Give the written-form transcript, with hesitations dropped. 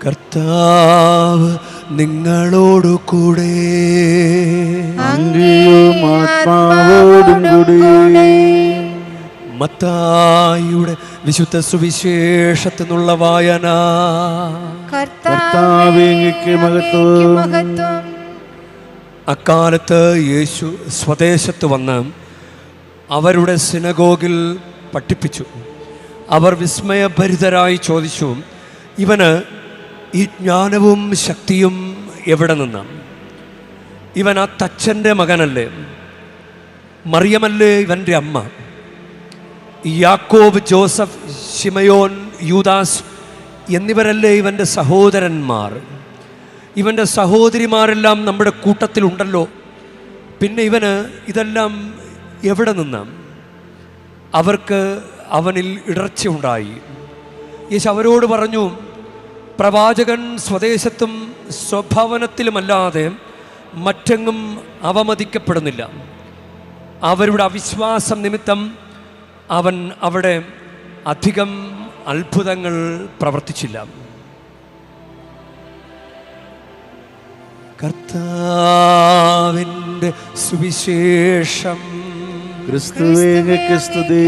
കർത്താവ് നിങ്ങളോടു കൂടെ, അങ്ങയും ആത്മാവോടും കൂടെ. മത്തായിയുടെ വിശുദ്ധ സുവിശേഷത്തിൽ നിന്നുള്ള വായന. കർത്താവേ, അങ്ങേക്ക് മഹത്വം. അക്കാലത്ത് യേശു സ്വദേശത്ത് വന്ന് അവരുടെ സിനഗോഗിൽ പഠിപ്പിച്ചു. അവർ വിസ്മയഭരിതരായി ചോദിച്ചു, ഇവന് ഈ ജ്ഞാനവും ശക്തിയും എവിടെ നിന്നാണ്? ഇവൻ ആ തച്ചൻ്റെ മകനല്ലേ? മറിയമല്ലേ ഇവൻ്റെ അമ്മ? യാക്കോബ്, ജോസഫ്, ശിമയോൻ, യൂദാസ് എന്നിവരല്ലേ ഇവൻ്റെ സഹോദരന്മാർ? ഇവൻ്റെ സഹോദരിമാരെല്ലാം നമ്മുടെ കൂട്ടത്തിലുണ്ടല്ലോ. പിന്നെ ഇവന് ഇതെല്ലാം എവിടെ നിന്നാണ്? അവർക്ക് അവനിൽ ഇടർച്ചയുണ്ടായി. യേശു അവരോട് പറഞ്ഞു, പ്രവാചകൻ സ്വദേശത്തും സ്വഭവനത്തിലുമല്ലാതെ മറ്റെങ്ങും അവമതിക്കപ്പെടുന്നില്ല. അവരുടെ അവിശ്വാസം നിമിത്തം അവൻ അവിടെ അധികം അത്ഭുതങ്ങൾ പ്രവർത്തിച്ചില്ല. കർത്താവിൻ്റെ സുവിശേഷം. ക്രിസ്തുവേ, അങ്ങേക്ക് സ്തുതി.